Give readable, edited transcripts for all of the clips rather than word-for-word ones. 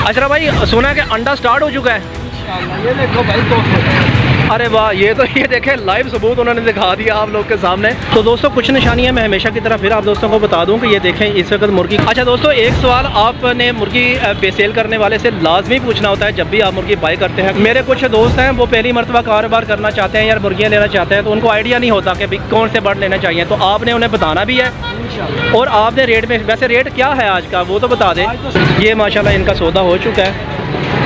अच्छा भाई, सुना है कि अंडा स्टार्ट हो चुका है। ये देखो भाई 200। अरे वाह, ये देखें लाइव सबूत उन्होंने दिखा दिया आप लोग के सामने। तो दोस्तों कुछ निशानियां मैं हमेशा की तरह फिर आप दोस्तों को बता दूं कि ये देखें इस वक्त मुर्गी। अच्छा दोस्तों, एक सवाल आपने मुर्गी बेसेल करने वाले से लाजमी पूछना होता है जब भी आप मुर्गी बाई करते हैं। मेरे कुछ दोस्त हैं वो पहली मरतबा कारोबार करना चाहते हैं यार, मुर्गियाँ लेना चाहते हैं, तो उनको आइडिया नहीं होता कि कौन से बर्ड लेना चाहिए। तो आपने उन्हें बताना भी है और आपने रेट में, वैसे रेट क्या है आज का वो तो बता दें। ये माशाल्लाह इनका सौदा हो चुका है।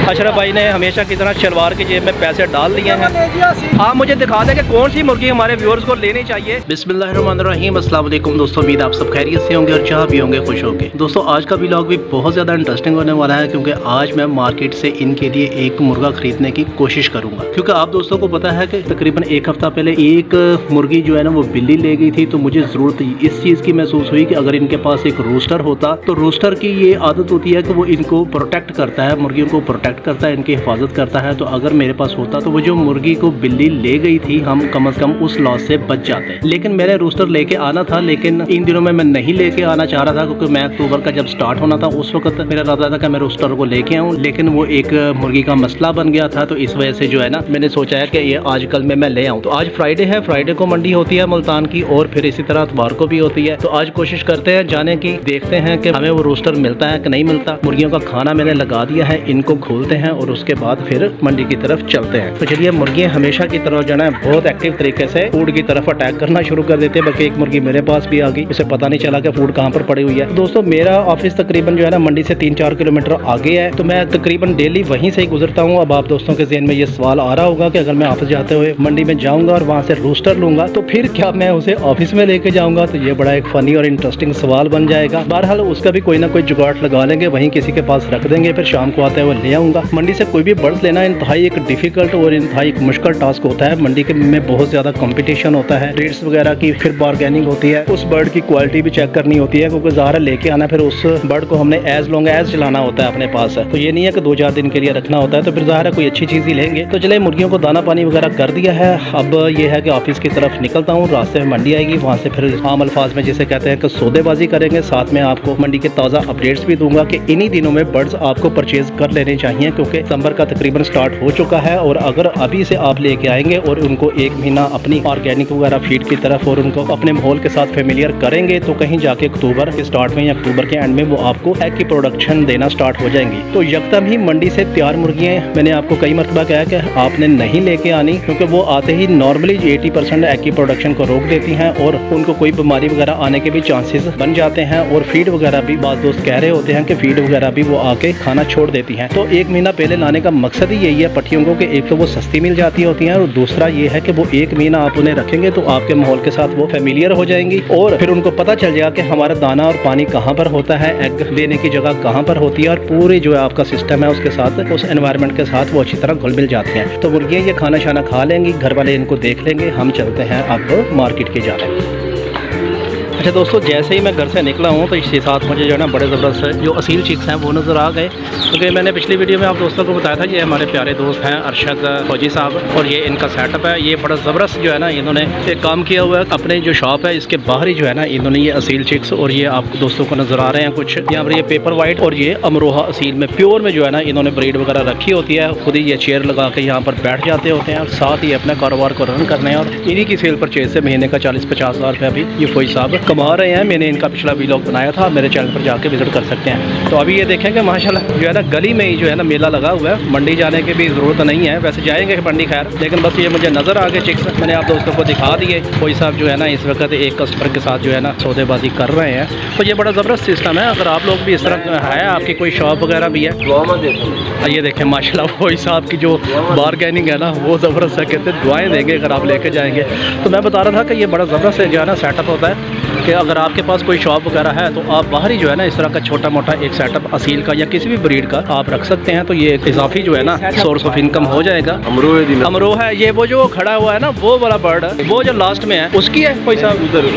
अशरफ भाई ने हमेशा की तरह शलवार की जेब में पैसे डाल दिए हैं। आप मुझे दिखा दें कि कौन सी मुर्गी हमारे व्यूअर्स को लेनी चाहिए। बिस्मिल्लाहिर्रहमानिर्रहीम, अस्सलाम वालेकुम दोस्तों, उम्मीद आप सब खैरियत से होंगे और जहाँ भी होंगे खुश होंगे। दोस्तों आज का व्लॉग भी बहुत ज़्यादा इंटरेस्टिंग होने वाला है क्योंकि आज मैं मार्केट से इनके लिए एक मुर्गा खरीदने की कोशिश करूँगा। क्योंकि आप दोस्तों को पता है कि तकरीबन एक हफ्ता पहले एक मुर्गी जो है ना वो बिल्ली ले गई थी, तो मुझे ज़रूरत इस चीज़ की महसूस हुई कि अगर इनके पास एक रोस्टर होता, तो रोस्टर की ये आदत होती है कि वो इनको प्रोटेक्ट करता है, मुर्गियों को प्रोटेक्ट करता है, इनकी हिफाजत करता है। तो अगर मेरे पास होता तो वो जो मुर्गी को बिल्ली ले गई थी हम कम से कम उस लॉस से बच जाते। लेकिन मैंने रोस्टर लेके आना था, लेकिन इन दिनों में मैं नहीं लेके आना चाह रहा था क्योंकि मैं अक्टूबर का जब स्टार्ट होना था उस वक्त मेरा इरादा था कि मैं रोस्टर को लेके आऊँ, लेकिन वो एक मुर्गी का मसला बन गया था। तो इस वजह से जो है ना मैंने सोचा है कि ये आजकल में मैं ले आऊँ। तो आज फ्राइडे है, फ्राइडे को मंडी होती है मुल्तान की और फिर इसी तरह इतवार को भी होती है। तो आज कोशिश करते हैं जाने की, देखते हैं कि हमें वो रोस्टर मिलता है कि नहीं मिलता। मुर्गियों का खाना मैंने लगा दिया है, इनको खोलते हैं और उसके बाद फिर मंडी की तरफ चलते हैं। तो चलिए, मुर्गियां हमेशा की तरह जो है बहुत एक्टिव तरीके से फूड की तरफ अटैक करना शुरू कर देते हैं। बल्कि एक मुर्गी मेरे पास भी आ गई, उसे पता नहीं चला कि फूड कहाँ पर पड़ी हुई है। दोस्तों मेरा ऑफिस तकरीबन जो है ना मंडी से 3-4 किलोमीटर आगे है, तो मैं तकरीबन डेली वहीं से ही गुजरता हूँ। अब आप दोस्तों के ज़हन में ये सवाल आ रहा होगा कि अगर मैं ऑफिस जाते हुए मंडी में जाऊँगा और वहाँ से रोस्टर लूँगा तो फिर क्या मैं उसे ऑफिस में लेके जाऊँगा? तो ये बड़ा एक फनी और इंटरेस्टिंग सवाल बन जाएगा। बहरहाल उसका भी कोई ना कोई जुगाड़ लगा लेंगे, वहीं किसी के पास रख देंगे, फिर शाम को आते हुए ले आऊँगा। मंडी से कोई भी बर्ड्स लेना इंतहाई एक डिफिकल्ट और इंतहाई एक मुश्किल टास्क होता है। मंडी के में बहुत ज़्यादा कंपटीशन होता है, रेट्स वगैरह की, फिर बार्गेनिंग होती है, उस बर्ड की क्वालिटी भी चेक करनी होती है क्योंकि ज़ाहिर लेके आना फिर उस बर्ड को हमने एज लॉन्ग एज चलाना होता है अपने पास। तो ये नहीं है कि 2-4 दिन के लिए रखना होता है, तो फिर ज़ाहिर कोई अच्छी चीज़ ही लेंगे। तो चले, मुर्गियों को दाना पानी वगैरह कर दिया है। अब ये है कि ऑफिस की तरफ निकलता हूँ, रास्ते में मंडी आएगी, वहाँ से फिर आम अल्फाज में जिसे कहते हैं कि सौदेबाजी करेंगे। साथ में आपको मंडी के ताज़ा अपडेट्स भी दूंगा कि इन्हीं दिनों में बर्ड्स आपको परचेज कर लेने चाहिए क्योंकि दिसंबर का तकरीबन स्टार्ट हो चुका है। और अगर अभी से आप लेके आएंगे और उनको एक महीना अपनी ऑर्गेनिक वगैरह फीड की तरफ और उनको अपने माहौल के साथ फेमिलियर करेंगे तो कहीं जाके अक्टूबर के स्टार्ट में या अक्टूबर के एंड में वो आपको एग की प्रोडक्शन देना स्टार्ट हो जाएंगी। तो यकदम ही मंडी से तैयार मुर्गियाँ मैंने आपको कई मरतबा कहा कि आपने नहीं लेके आनी क्योंकि वो आते ही नॉर्मली 80% एग की प्रोडक्शन को रोक देती हैं और उनको कोई बीमारी वगैरह आने के भी चांसेस बन जाते हैं। और फीड वगैरह भी बाज़ दोस्त कह रहे होते हैं कि फीड वगैरह भी वो आके खाना छोड़ देती हैं। तो एक महीना पहले लाने का मकसद ही यही है पट्टियों को कि एक तो वो सस्ती मिल जाती होती हैं और दूसरा ये है कि वो एक महीना आप उन्हें रखेंगे तो आपके माहौल के साथ वो फेमिलियर हो जाएंगी और फिर उनको पता चल जाएगा कि हमारा दाना और पानी कहाँ पर होता है, एग देने की जगह कहाँ पर होती है और पूरी जो है आपका सिस्टम है उसके साथ, उस एनवायरनमेंट के साथ वो अच्छी तरह घुल मिल जाती हैं। तो मुर्गियाँ ये खाना शाना खा लेंगी, घर वाले इनको देख लेंगे। हम चलते हैं अब मार्केट के जाने। अच्छा दोस्तों, जैसे ही मैं घर से निकला हूँ तो इसके साथ मुझे जो है ना बड़े ज़बरदस्त जो असील चिक्स हैं वो नज़र आ गए। क्योंकि मैंने पिछली वीडियो में आप दोस्तों को बताया था ये हमारे प्यारे दोस्त हैं अरशद फौजी साहब और ये इनका सेटअप है। ये बड़ा ज़बरदस्त जो है ना इन्होंने एक काम किया हुआ है अपने जो शॉप है इसके बाहर ही जो है ना इन्होंने ये असील चिक्स और ये आपको दोस्तों को नज़र आ रहे हैं कुछ यहाँ पर ये पेपर वाइट और ये अमरोहा असील में प्योर में जो है ना इन्होंने ब्रीड वगैरह रखी होती है। खुद ही ये चेयर लगा के यहाँ पर बैठ जाते होते हैं और साथ ही अपने कारोबार को रन करने हैं और इन्हीं की सेल परचेज से महीने का 40-50 हज़ार रुपया भी ये फौजी साहब कमा रहे हैं। मैंने इनका पिछला व्लॉग बनाया था, मेरे चैनल पर जाके विजिट कर सकते हैं। तो अभी ये देखेंगे माशाल्लाह जो है ना गली में ही जो है ना मेला लगा हुआ है, मंडी जाने की भी ज़रूरत नहीं है, वैसे जाएंगे मंडी खैर, लेकिन बस ये मुझे नज़र आ गए चिक्स, मैंने आप दोस्तों को दिखा दिए। कोई साहब जो है ना इस वक्त एक कस्टमर के साथ जो है ना सौदेबाजी कर रहे हैं। तो ये बड़ा ज़बरदस्त सिस्टम है। अगर आप लोग भी इस तरह है, आपकी कोई शॉप वगैरह भी है, ये देखें माशाल्लाह कोई साहब की जो बारगेनिंग है ना वो ज़बरदस्त है, कहते दुआएँ देंगे अगर आप लेके जाएंगे। तो मैं बता रहा था कि ये बड़ा ज़बरदस्त जो है ना सेटअप होता है कि अगर आपके पास कोई शॉप वगैरह है तो आप बाहर ही जो है ना इस तरह का छोटा मोटा एक सेटअप असील का या किसी भी ब्रीड का आप रख सकते हैं। तो ये इजाफी जो है ना सोर्स ऑफ इनकम हो जाएगा। अमरो है ये वो जो खड़ा हुआ है ना वो वाला बर्ड है, वो जो लास्ट में है उसकी है कोई साहब उधर?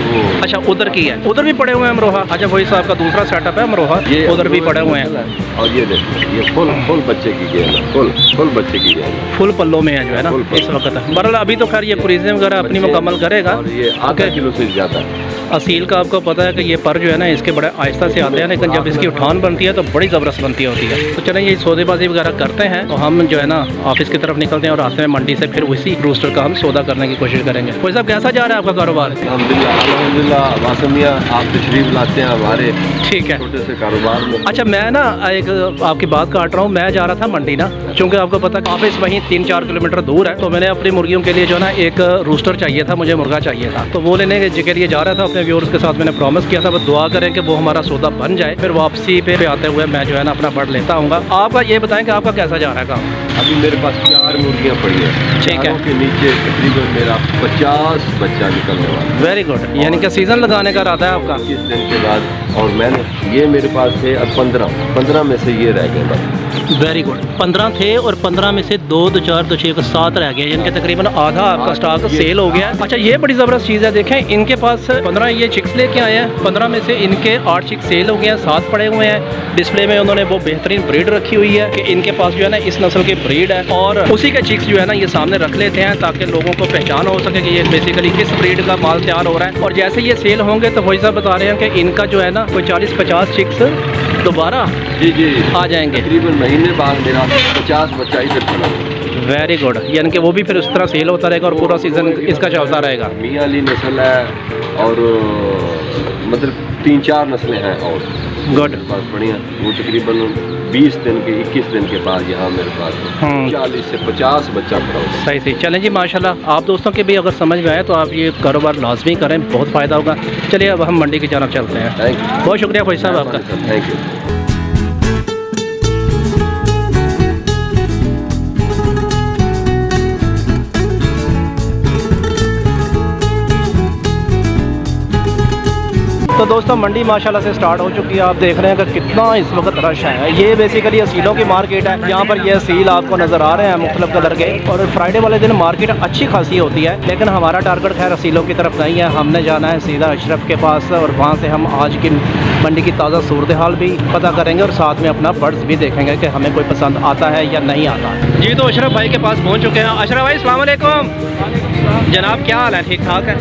अच्छा उधर की है, उधर भी पड़े हुए हैं अमरोहा। अच्छा वही साहब का दूसरा सेटअप है अमरोहा, उधर भी पड़े हुए हैं। और ये देखो ये फुल बच्चे की गेंद है, फुल बच्चे की गेंद है, फुल पल्लों में है जो है ना इस वक्त। बहरहाल अभी तो खैर ये प्रीजन वगैरह अपनी मुकम्मल करेगा। और ये आधा किलो से ज़्यादा है। असील का आपको पता है कि ये पर जो है ना इसके बड़े आहिस्ता से आते हैं, लेकिन जब इसकी उठान बनती है तो बड़ी ज़बरदस्त बनती होती है। तो चलें ये सौदेबाजी वगैरह करते हैं, तो हम जो है ना ऑफिस की तरफ निकलते हैं और रास्ते में मंडी से फिर उसी रूस्टर का हम सौदा करने की कोशिश करेंगे। कोई साहब कैसा जा रहा है आपका कारोबार? अल्हम्दुलिल्लाह वासिम मियां, आप तशरीफ लाते हैं हमारे ठीक है, छोटे से कारोबार में। अच्छा मैं ना एक आपकी बात काट रहा हूँ, मैं जा रहा था मंडी ना, क्योंकि आपको पता है ऑफिस वहीं 3-4 किलोमीटर दूर है, तो मैंने अपनी मुर्गियों के लिए जो है ना एक रूस्टर चाहिए था, मुझे मुर्गा चाहिए था, तो वो लेने के लिए जा रहा था अपने व्यूअर्स के साथ। मैंने प्रॉमिस किया था, बस दुआ करें कि वो हमारा सौदा बन जाए, फिर वापसी पे आते हुए मैं जो है ना अपना बर्ड लेता आऊँगा। आपका ये बताएं कि आपका कैसा जा रहा है काम? अभी मेरे पास 4 मुर्गियाँ पड़ी हैं। ठीक है। चारों के नीचे तकरीबन मेरा 50 बच्चा निकलने वाला। वेरी गुड, यानी कि सीज़न लगाने का इरादा है आपका? 21 दिन के बाद, और मैंने ये मेरे पास थे अब 15 में से ये रह गए बस। वेरी गुड, 15 थे और 15 में से 2, 4, 2, 6, 7 रह गए, यानी कि तकरीबन आधा आपका स्टॉक सेल हो गया। अच्छा ये बड़ी ज़बरदस्त चीज़ है, देखें इनके पास 15 ये चिक्स लेके आए हैं, 15 में से इनके 8 चिक्स सेल हो गए हैं, 7 पड़े हुए हैं डिस्प्ले में। उन्होंने वो बेहतरीन ब्रीड रखी हुई है कि इनके पास जो है ना इस नस्ल की ब्रीड है, और उसी के चिक्स जो है ना ये सामने रख लेते हैं ताकि लोगों को पहचान हो सके कि ये बेसिकली किस ब्रीड का माल तैयार हो रहा है। और जैसे ये सेल होंगे तो वही साहब बता रहे हैं कि इनका जो है ना कोई 40-50 चिक्स दोबारा जी आ जाएंगे। तकरीबन महीने बाद मेरा 50 बच्चा इधर खड़ा है। वेरी गुड, यानी कि वो भी फिर उस तरह सेल होता रहेगा और पूरा सीज़न इसका चलता रहेगा। मियाँ अली नस्ल है और मतलब 3-4 नस्लें हैं और गुड, पास बढ़िया। वो तकरीबन 20 दिन के 21 दिन के बाद यहाँ मेरे पास 40 से 50 बच्चा खड़ा होगा। सही सही, चलें जी माशाल्लाह। आप दोस्तों के भी अगर समझ में आए तो आप ये कारोबार लाजमी करें, बहुत फ़ायदा होगा। चलिए अब हम मंडी की जानब चलते हैं। थैंक यू, बहुत शुक्रिया भाई साहब आपका। Thank you. तो दोस्तों मंडी माशाल्लाह से स्टार्ट हो चुकी है। आप देख रहे हैं कि कितना इस वक्त रश है। ये बेसिकली असीलों की मार्केट है, यहाँ पर ये असील आपको नज़र आ रहे हैं मुख्तलिफ कलर के। और फ्राइडे वाले दिन मार्केट अच्छी खासी होती है, लेकिन हमारा टारगेट खैर असीलों की तरफ नहीं है। हमने जाना है सीधा अशरफ के पास और वहाँ से हम आज की मंडी की ताज़ा सूरत हाल भी पता करेंगे और साथ में अपना बर्ड्स भी देखेंगे कि हमें कोई पसंद आता है या नहीं आता। जी तो अशरफ भाई के पास पहुँच चुके हैं। अशरफ भाई अस्सलाम वालेकुम जनाब, क्या हाल है? ठीक ठाक है?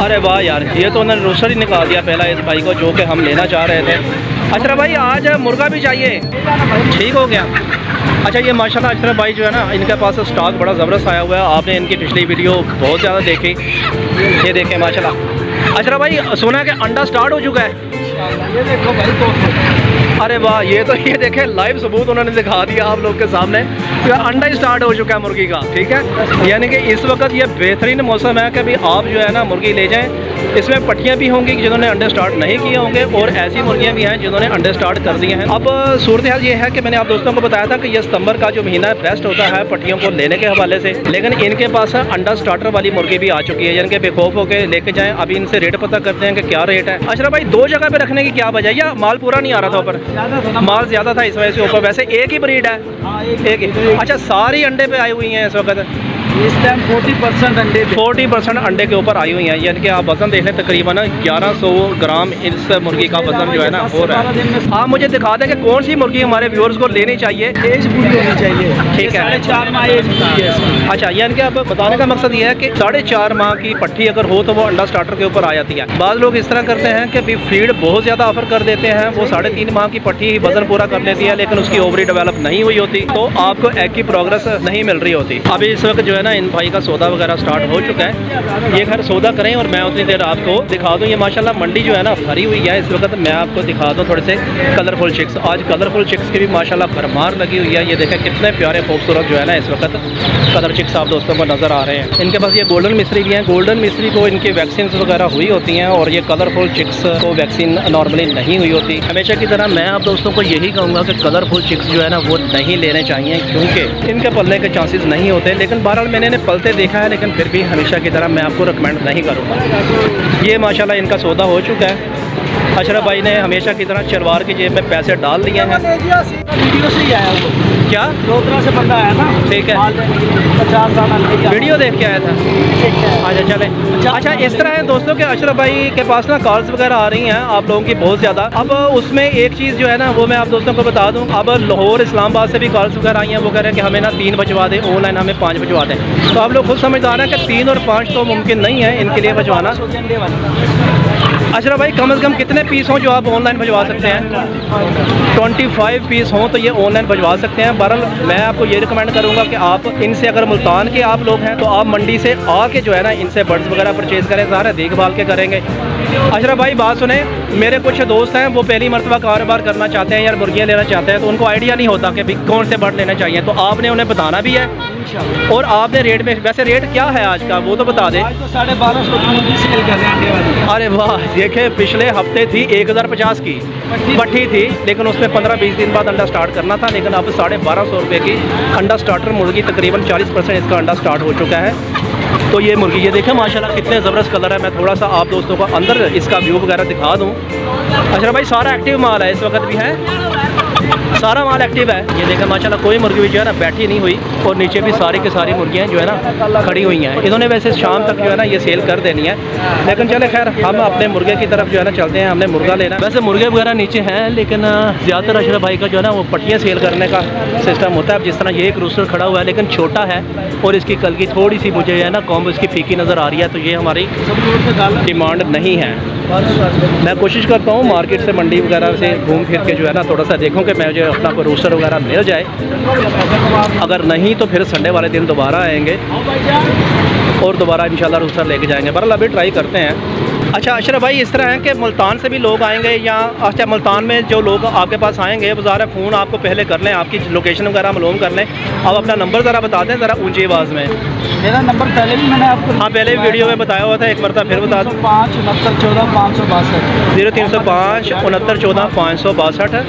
अरे वाह यार, ये तो उन्होंने रोस्टर ही निकाल दिया पहला इस भाई को जो कि हम लेना चाह रहे थे। अशरफ भाई आज मुर्गा भी चाहिए? ठीक हो गया। अच्छा ये माशाल्लाह अशरफ भाई जो है ना इनके पास स्टॉक बड़ा ज़बरदस्त आया हुआ है। आपने इनकी पिछली वीडियो बहुत ज़्यादा देखी, ये देखें माशाल्लाह। अशरफ भाई सुना है कि अंडा स्टार्ट हो चुका है? ये देखो भाई तो अरे वाह, ये देखें लाइव सबूत उन्होंने दिखा दिया आप लोग के सामने। तो अंडा ही स्टार्ट हो चुका है मुर्गी का, ठीक है। यानी कि इस वक्त ये बेहतरीन मौसम है कि अभी आप जो है ना मुर्गी ले जाएं। इसमें पट्टियाँ भी होंगी जिन्होंने अंडे स्टार्ट नहीं किए होंगे और ऐसी मुर्गियाँ भी हैं जिन्होंने अंडे स्टार्ट कर दिए हैं। अब सूरत हाल ये है कि मैंने आप दोस्तों को बताया था कि ये सितंबर का जो महीना है बेस्ट होता है पट्टियों को लेने के हवाले से, लेकिन इनके पास अंडा स्टार्टर वाली मुर्गी भी आ चुकी है, यानी कि बेखौफ होकर लेके जाएँ। अभी इनसे रेट पता करते हैं कि क्या रेट है। अशरफ भाई 2 जगह पे रखने की क्या वजह, या माल पूरा नहीं आ रहा था ऊपर? माल ज़्यादा था इस वजह से ऊपर। वैसे एक ही ब्रीड है? एक ही। अच्छा सारी अंडे पे आई हुई हैं इस वक्त? इस टाइम 40% अंडे 40% अंडे के ऊपर आई हुई हैं, यानी कि आप वज़न देख लें तकरीबन 1100 ग्राम इस मुर्गी का वज़न जो है ना हो रहा है। आप मुझे दिखा दें कि कौन सी मुर्गी हमारे व्यूअर्स को लेनी चाहिए? एज पूरी होनी चाहिए। ठीक है, 4.5 माह एज पूरी है। अच्छा यानी कि अब बताने का मकसद ये है कि 4.5 माह की पट्टी अगर हो तो वो अंडा स्टार्टर के ऊपर आ जाती है। बाज़ लोग इस तरह करते हैं कि भी फीड बहुत ज़्यादा ऑफर कर देते हैं, वो 3.5 माह की पट्टी ही वज़न पूरा कर लेती है, लेकिन उसकी ओवरी डेवलप नहीं हुई होती, तो आपको एग की प्रोग्रेस नहीं मिल रही होती। अभी इस वक्त जो है ना इन भाई का सौदा वगैरह स्टार्ट हो चुका है। ये घर सौदा करें और मैं उतनी देर आपको दिखा दूँ। ये माशाल्लाह मंडी जो है ना भरी हुई है इस वक्त। मैं आपको दिखा दूँ थोड़े से कलरफुल चिक्स। आज कलरफुल चिक्स की भी माशाल्लाह भरमार लगी हुई है। ये देखें कितने प्यारे खूबसूरत जो है ना इस वक्त कलर चिक्स आप दोस्तों को नज़र आ रहे हैं। इनके पास ये गोल्डन मिस्री भी हैं। गोल्डन मिस्री को इनकी वैक्सीन वगैरह हुई होती हैं और ये कलरफुल चिक्स को वैक्सीन नॉर्मली नहीं हुई होती। हमेशा की तरह मैं आप दोस्तों को यही कहूँगा कि कलरफुल चिक्स जो है ना वो नहीं लेने चाहिए, क्योंकि इनके पलने के चांसेस नहीं होते। लेकिन बहरहाल मैंने इन्हें पलते देखा है, लेकिन फिर भी हमेशा की तरह मैं आपको रिकमेंड नहीं करूँगा। ये माशाल्लाह इनका सौदा हो चुका है। अशरफ भाई ने हमेशा की तरह चलवार की जेब में पैसे डाल दिए हैं। वीडियो से ही आया वो, क्या रोहतरा से बंदा आया था, ठीक है, 50 दाना लेके आया। वीडियो देख के आया था। अच्छा चले, अच्छा इस तरह है दोस्तों कि अशरफ भाई के पास ना कॉल्स वगैरह आ रही हैं आप लोगों की बहुत ज़्यादा। अब उसमें एक चीज़ जो है ना वो मैं आप दोस्तों को बता दूं, अब लाहौर इस्लामाबाद से भी कॉल्स वगैरह आई हैं, वो कह रहे हैं कि हमें ना 3 भिजवा दें, ऑनलाइन हमें 5 भिजवा दें। तो आप लोग खुद समझदार हैं कि 3 और 5 तो मुमकिन नहीं है इनके लिए भिजवाना। अशरफ भाई कम से कम कितने पीस हों जो आप ऑनलाइन भिजवा सकते हैं? 25 पीस हों तो ये ऑनलाइन भिजवा सकते हैं। बहरहाल मैं आपको ये रिकमेंड करूँगा कि आप इनसे, अगर मुल्तान के आप लोग हैं तो आप मंडी से आके जो है ना इनसे बर्ड्स वगैरह परचेज़ करें, सारा देखभाल के करेंगे। अशरफ भाई बात सुने, मेरे कुछ दोस्त हैं वो पहली मरतबा कारोबार करना चाहते हैं या मुर्गियाँ लेना चाहते हैं, तो उनको आइडिया नहीं होता कि कौन से बर्ड लेने चाहिए, तो आपने उन्हें बताना भी है और आपने रेट में, वैसे रेट क्या है आज का वो तो बता दें। आज तो 1250 की मुर्गी सेल कर रहे हैं अंडे वाली। अरे वाह, देखे पिछले हफ्ते थी 1050 की पट्टी थी, लेकिन उसमें 15-20 दिन बाद अंडा स्टार्ट करना था, लेकिन अब 1250 रुपये की अंडा स्टार्टर मुर्गी, तकरीबन 40% इसका अंडा स्टार्ट हो चुका है। तो ये मुर्गी, ये देखें माशाल्लाह कितने ज़बरदस्त कलर है। मैं थोड़ा सा आप दोस्तों को अंदर इसका व्यू वगैरह दिखा दूँ। अशरफ भाई सारा एक्टिव माल है इस वक्त भी है, सारा माल एक्टिव है। ये देखें माशाल्लाह कोई मुर्गी भी जो है ना बैठी नहीं हुई, और नीचे भी सारी की सारी मुर्गियाँ जो है ना खड़ी हुई हैं। इन्होंने वैसे शाम तक जो है ना ये सेल कर देनी है, लेकिन चले खैर हम अपने मुर्गे की तरफ जो है ना चलते हैं, हमने मुर्गा लेना। वैसे मुर्गे वगैरह नीचे हैं, लेकिन ज़्यादातर अशरफ भाई का जो है ना वो पट्टियाँ सेल करने का सिस्टम होता है। जिस तरह ये एक रूस्टर खड़ा हुआ है लेकिन छोटा है और इसकी कल की थोड़ी सी मुझे जो है ना कॉम्ब इसकी फीकी नज़र आ रही है, तो ये हमारी डिमांड नहीं है। मैं कोशिश करता हूँ मार्केट से, मंडी वगैरह से घूम फिर के जो है ना थोड़ा सा देखूँ कि मैं जो अपना कोई रूस्टर वगैरह मिल जाए। अगर नहीं तो फिर संडे वाले दिन दोबारा आएंगे और दोबारा इंशाल्लाह रूस्टर लेके जाएंगे। बहरहाल अभी ट्राई करते हैं। अच्छा अशरफ भाई इस तरह है कि मुल्तान से भी लोग आएंगे या, अच्छा मुल्तान में जो लोग आपके पास आएंगे वो ज़रा फ़ोन आपको पहले कर लें, आपकी लोकेशन वगैरह मालूम कर लें। अब अपना नंबर ज़रा बता दें ज़रा ऊंची आवाज़ में। मेरा नंबर पहले भी मैंने आपको, हाँ पहले भी वीडियो में बताया हुआ था, एक मरतबा फिर बता दूँ। 5 69 14 562 0305 69 14 562।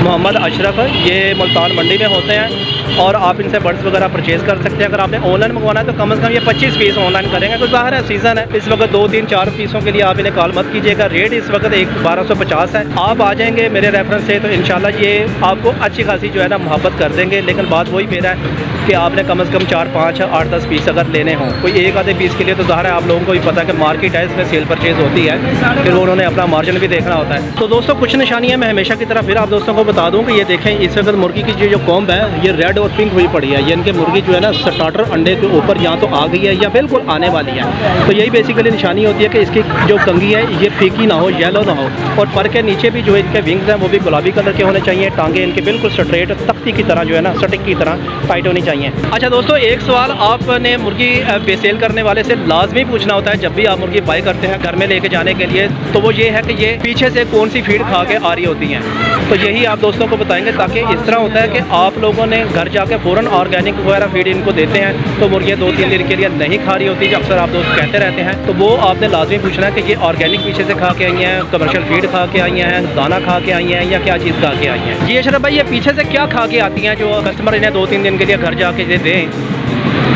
मोहम्मद अशरफ, ये मुल्तान मंडी में होते हैं और आप इनसे बर्ड्स वगैरह परचेज़ कर सकते हैं। अगर आपने ऑनलाइन मंगवाना है तो कम से कम ये 25 पीस ऑनलाइन करेंगे, तो ज़ाहिर है सीज़न है इस वक्त 2 3 4 पीसों के लिए आप इन्हें कॉल मत कीजिएगा। रेट इस वक्त 1250 है। आप आ जाएंगे मेरे रेफरेंस से तो इंशाल्लाह ये आपको अच्छी खासी जो है ना मोहब्बत कर देंगे, लेकिन बात वही मेरा है कि आपने कम से कम 4 5 8 10 पीस अगर लेने हों, कोई एक आधे पीस के लिए तो ज़ाहिर है आप लोगों को भी पता है कि मार्केट है, इसमें सेल परचेज़ होती है, फिर उन्होंने अपना मार्जिन भी देखना होता है। तो दोस्तों कुछ निशानियाँ मैं हमेशा की तरह फिर आप दोस्तों को बता दूँ कि ये देखें इस वक्त मुर्गी की जो कॉम्ब है ये रेड और पिंक हुई पड़ी है। ये इनके मुर्गी जो है ना स्टार्टर अंडे के ऊपर या तो आ गई है या बिल्कुल आने वाली है। तो यही बेसिकली निशानी होती है कि इसकी जो कंगी है ये फीकी ना हो, येलो ना हो, और पर के नीचे भी जो इनके विंग्स हैं वो भी गुलाबी कलर के होने चाहिए। टांगे इनके बिल्कुल स्ट्रेट तख्ती की तरह जो है ना स्टिक की तरह टाइट होनी चाहिए। अच्छा दोस्तों एक सवाल आपने मुर्गी बेसेल करने वाले से लाजमी पूछना होता है जब भी आप मुर्गी बाई करते हैं घर में लेके जाने के लिए, तो वो ये है कि ये पीछे से कौन सी फीड खा के आ रही होती हैं। तो यही आप दोस्तों को बताएंगे, ताकि इस तरह होता है कि आप लोगों ने घर जाके फ़ौरन ऑर्गेनिक वगैरह फीड इनको देते हैं तो मुर्गियाँ 2-3 दिन के लिए नहीं खा रही होती, जो अक्सर आप दोस्त कहते रहते हैं। तो वो आपने लाजमी पूछना है कि ये ऑर्गेनिक पीछे से खा के आई हैं, कमर्शियल फीड खा के आई हैं, दाना खा के आई हैं, या क्या चीज़ खा के आई हैं। जी अशरफ भाई ये पीछे से क्या खा के आती हैं जो कस्टमर इन्हें 2-3 दिन के लिए घर जाके दें?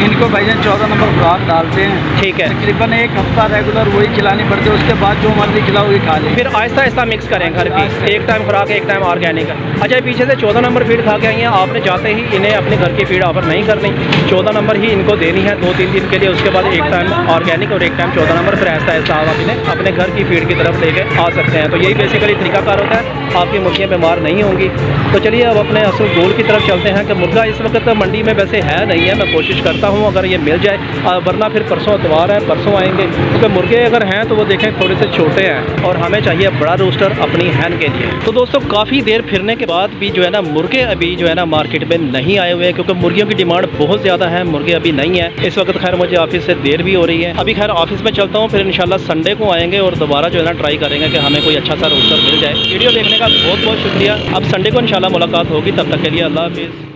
इनको भाईजान 14 नंबर खुराक डालते हैं, ठीक है, तकरीबन एक हफ्ता रेगुलर वही खिलानी पड़ती है, उसके बाद जो मर्जी खिलाओ वही खा लें। फिर आहिस्ता आहिस्ता मिक्स करें घर की, एक टाइम खुराक एक टाइम ऑर्गेनिक। अच्छा पीछे से 14 नंबर फीड खा के आई हैं, आपने जाते ही इन्हें अपने घर की फीड ऑफर नहीं करनी, 14 नंबर ही इनको देनी है 2-3 दिन के लिए, उसके बाद एक टाइम ऑर्गेनिक और एक टाइम 14 नंबर, फिर आहिस्ता आहिस्ता आप इन्हें अपने घर की फीड की तरफ लेके आ सकते हैं। तो यही बेसिकली तरीकाकार होता है, आपकी मुर्गियाँ बीमार नहीं होंगी। तो चलिए अब अपने असल गोल की तरफ चलते हैं कि मुर्गा इस वक्त मंडी में वैसे है नहीं है, मैं कोशिश करता हूँ अगर ये मिल जाए, वरना फिर परसों इतवार है, परसों आएंगे, क्योंकि मुर्गे अगर हैं तो वो देखें थोड़े से छोटे हैं और हमें चाहिए बड़ा रोस्टर अपनी हैन के लिए। तो दोस्तों काफ़ी देर फिरने के बाद भी जो है ना मुर्गे अभी जो है ना मार्केट में नहीं आए हुए हैं, क्योंकि मुर्गियों की डिमांड बहुत ज़्यादा है, मुर्गे अभी नहीं है इस वक्त। खैर मुझे ऑफिस से देर भी हो रही है, अभी खैर ऑफिस में चलता हूँ, फिर इंशाल्लाह संडे को आएंगे और दोबारा जो है ना ट्राई करेंगे कि हमें कोई अच्छा सा रोस्टर मिल जाए। वीडियो देखने का बहुत बहुत शुक्रिया। अब संडे को इंशाल्लाह मुलाकात होगी, तब तक के लिए अल्लाह हाफिज़।